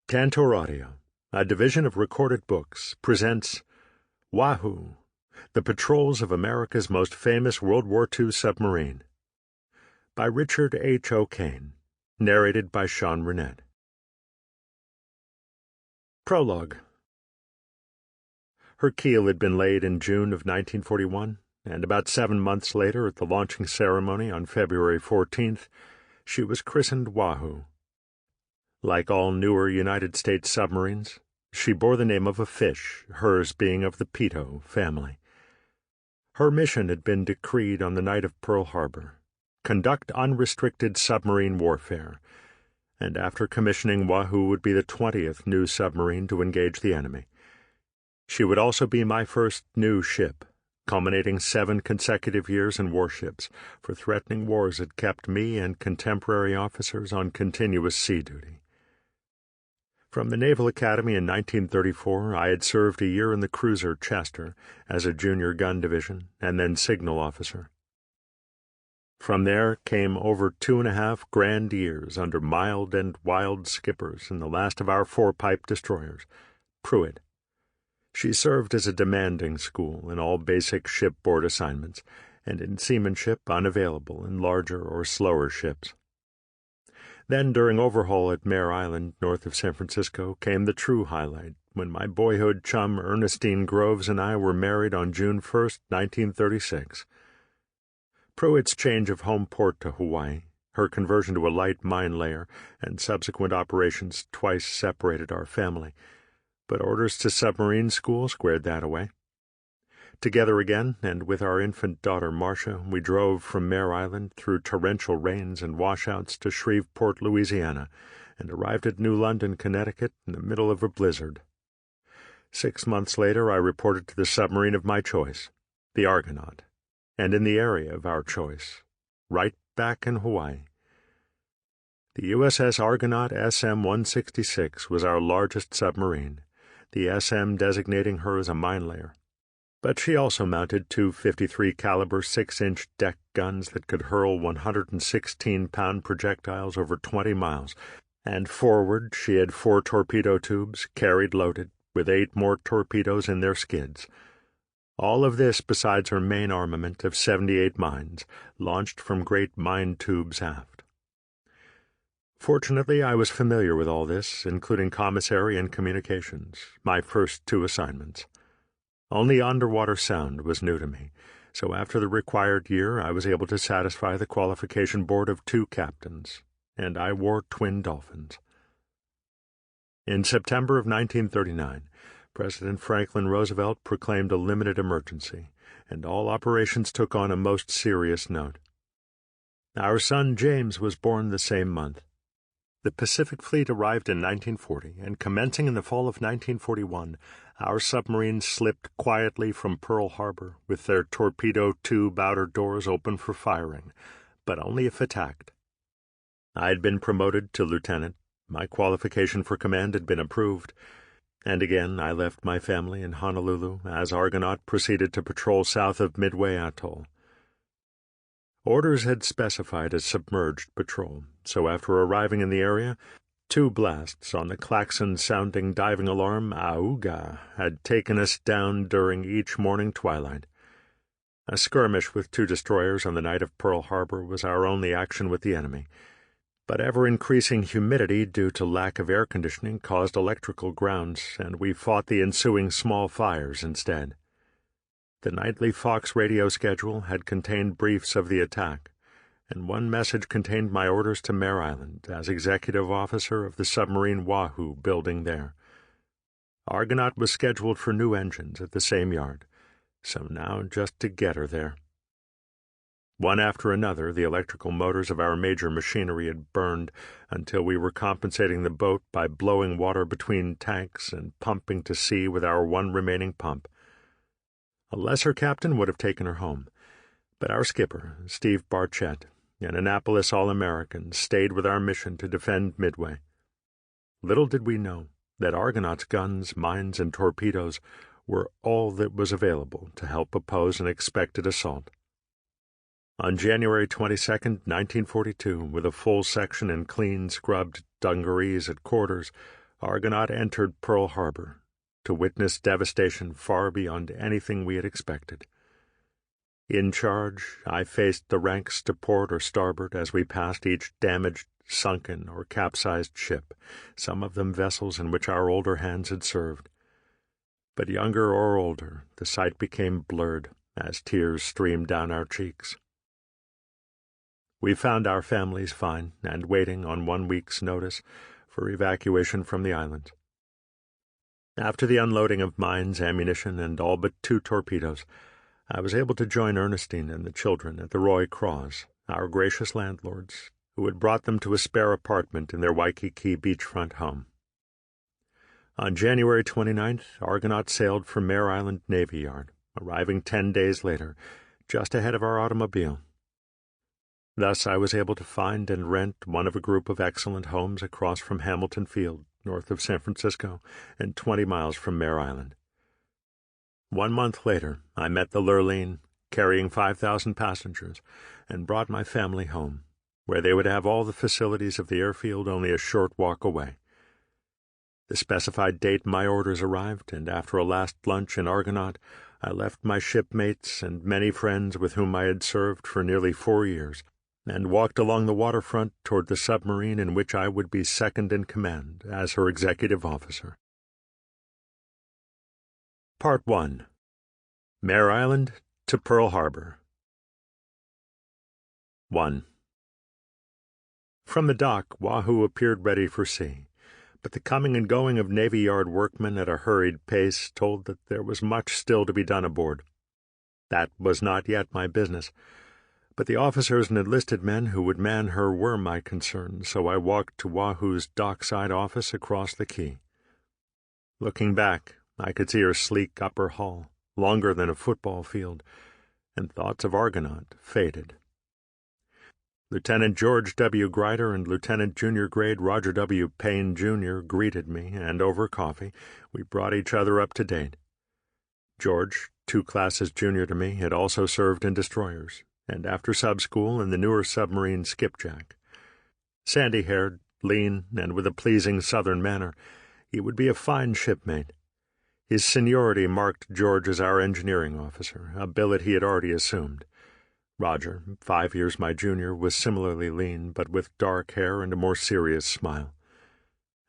Tantor Audio, a division of Recorded Books, presents Wahoo, The Patrols of America's Most Famous World War II Submarine, by Richard H. O'Kane, narrated by Sean Runnette. Prologue. Her keel had been laid in June of 1941, and about 7 months later, at the launching ceremony on February 14th, she was christened Wahoo. Like all newer United States submarines, she bore the name of a fish, hers being of the Peto family. Her mission had been decreed on the night of Pearl Harbor: conduct unrestricted submarine warfare, and after commissioning, Wahoo would be the 20th new submarine to engage the enemy. She would also be my first new ship, culminating 7 consecutive years in warships, for threatening wars had kept me and contemporary officers on continuous sea duty. From the Naval Academy in 1934, I had served a year in the cruiser Chester as a junior gun division and then signal officer. From there came over 2.5 grand years under mild and wild skippers in the last of our 4-pipe destroyers, Pruitt. She served as a demanding school in all basic shipboard assignments, and in seamanship unavailable in larger or slower ships. Then, during overhaul at Mare Island, north of San Francisco, came the true highlight, when my boyhood chum Ernestine Groves and I were married on June 1st, 1936. Pruitt's change of home port to Hawaii, her conversion to a light mine layer, and subsequent operations twice separated our family, but orders to submarine school squared that away. Together again, and with our infant daughter Marcia, we drove from Mare Island through torrential rains and washouts to Shreveport, Louisiana, and arrived at New London, Connecticut, in the middle of a blizzard. 6 months later, I reported to the submarine of my choice, the Argonaut, and in the area of our choice, right back in Hawaii. The USS Argonaut SM-166 was our largest submarine, the SM designating her as a mine layer. But she also mounted 2 .53 caliber 6-inch deck guns that could hurl 116-pound projectiles over 20 miles, and forward she had 4 torpedo tubes, carried loaded, with 8 more torpedoes in their skids. All of this besides her main armament of 78 mines, launched from great mine tubes aft. Fortunately, I was familiar with all this, including commissary and communications, my first 2 assignments. Only underwater sound was new to me, so after the required year I was able to satisfy the qualification board of 2 captains, and I wore twin dolphins. In September of 1939, President Franklin Roosevelt proclaimed a limited emergency, and all operations took on a most serious note. Our son James was born the same month. The Pacific Fleet arrived in 1940, and commencing in the fall of 1941, our submarines slipped quietly from Pearl Harbor with their torpedo tube outer doors open for firing, but only if attacked. I had been promoted to lieutenant, my qualification for command had been approved, and again I left my family in Honolulu as Argonaut proceeded to patrol south of Midway Atoll. Orders had specified a submerged patrol, so after arriving in the area, 2 blasts on the klaxon-sounding diving alarm Auga had taken us down during each morning twilight. A skirmish with 2 destroyers on the night of Pearl Harbor was our only action with the enemy, but ever-increasing humidity due to lack of air conditioning caused electrical grounds, and we fought the ensuing small fires instead. The nightly Fox radio schedule had contained briefs of the attack, and one message contained my orders to Mare Island as executive officer of the submarine Wahoo building there. Argonaut was scheduled for new engines at the same yard, so now just to get her there. One after another, the electrical motors of our major machinery had burned until we were compensating the boat by blowing water between tanks and pumping to sea with our one remaining pump. A lesser captain would have taken her home, but our skipper, Steve Barchett, an Annapolis All-American, stayed with our mission to defend Midway. Little did we know that Argonaut's guns, mines, and torpedoes were all that was available to help oppose an expected assault. On January 22, 1942, with a full section and clean, scrubbed dungarees at quarters, Argonaut entered Pearl Harbor to witness devastation far beyond anything we had expected. In charge, I faced the ranks to port or starboard as we passed each damaged, sunken, or capsized ship, some of them vessels in which our older hands had served. But younger or older, the sight became blurred as tears streamed down our cheeks. We found our families fine and waiting on 1 week's notice for evacuation from the island. After the unloading of mines, ammunition, and all but 2 torpedoes, I was able to join Ernestine and the children at the Roy Cross, our gracious landlords, who had brought them to a spare apartment in their Waikiki beachfront home. On January 29th, Argonaut sailed for Mare Island Navy Yard, arriving 10 days later, just ahead of our automobile. Thus I was able to find and rent one of a group of excellent homes across from Hamilton Field, north of San Francisco, and 20 miles from Mare Island. 1 month later, I met the Lurline, carrying 5,000 passengers, and brought my family home, where they would have all the facilities of the airfield only a short walk away. The specified date my orders arrived, and after a last lunch in Argonaut, I left my shipmates and many friends with whom I had served for nearly 4 years, and walked along the waterfront toward the submarine in which I would be second in command as her executive officer. Part 1. Mare Island to Pearl Harbor. 1. From the dock, Wahoo appeared ready for sea, but the coming and going of Navy Yard workmen at a hurried pace told that there was much still to be done aboard. That was not yet my business, but the officers and enlisted men who would man her were my concern, so I walked to Wahoo's dockside office across the quay. Looking back, I could see her sleek upper hull, longer than a football field, and thoughts of Argonaut faded. Lieutenant George W. Grider and Lieutenant Junior Grade Roger W. Payne, Jr. greeted me, and over coffee we brought each other up to date. George, 2 classes junior to me, had also served in destroyers, and after sub-school in the newer submarine Skipjack. Sandy-haired, lean, and with a pleasing southern manner, he would be a fine shipmate. His seniority marked George as our engineering officer, a billet he had already assumed. Roger, 5 years my junior, was similarly lean, but with dark hair and a more serious smile.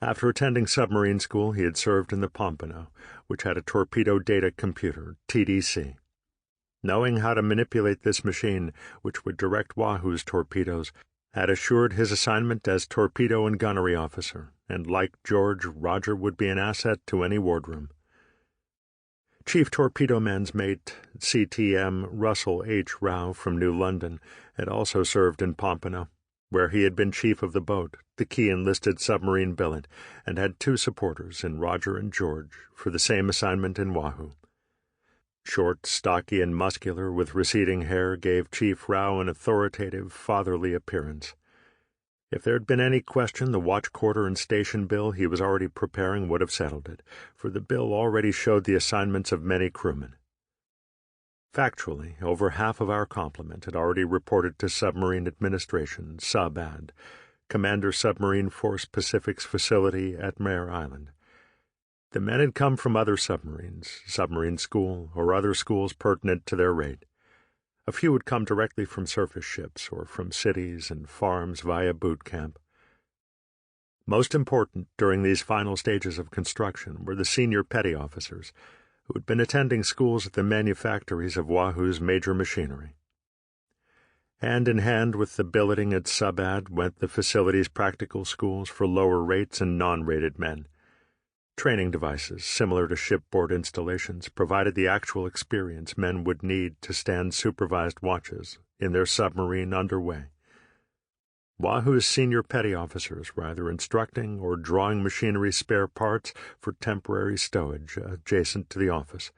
After attending submarine school, he had served in the Pompano, which had a torpedo data computer, TDC. Knowing how to manipulate this machine, which would direct Wahoo's torpedoes, had assured his assignment as torpedo and gunnery officer, and like George, Roger would be an asset to any wardroom. Chief Torpedo Man's mate, CTM Russell H. Rao from New London, had also served in Pompano, where he had been chief of the boat, the key enlisted submarine billet, and had 2 supporters in Roger and George for the same assignment in Wahoo. Short, stocky, and muscular, with receding hair, gave Chief Rao an authoritative, fatherly appearance. If there had been any question, the watch quarter and station bill he was already preparing would have settled it, for the bill already showed the assignments of many crewmen. Factually, over half of our complement had already reported to Submarine Administration, Sub-Ad, Commander Submarine Force Pacific's facility at Mare Island. The men had come from other submarines, submarine school, or other schools pertinent to their rate. A few had come directly from surface ships or from cities and farms via boot camp. Most important during these final stages of construction were the senior petty officers, who had been attending schools at the manufactories of Wahoo's major machinery. Hand in hand with the billeting at Sub-Ad went the facility's practical schools for lower rates and non-rated men. Training devices, similar to shipboard installations, provided the actual experience men would need to stand supervised watches in their submarine underway. Wahoo's senior petty officers were either instructing or drawing machinery spare parts for temporary stowage adjacent to the office.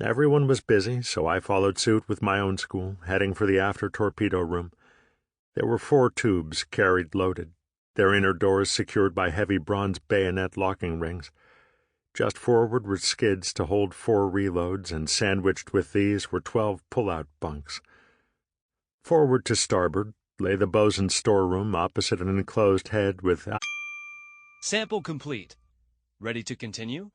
Everyone was busy, so I followed suit with my own school, heading for the after torpedo room. There were 4 tubes carried loaded, their inner doors secured by heavy bronze bayonet locking rings. Just forward were skids to hold 4 reloads, and sandwiched with these were 12 pull-out bunks. Forward to starboard lay the bosun's storeroom opposite an enclosed head with Sample complete. Ready to continue?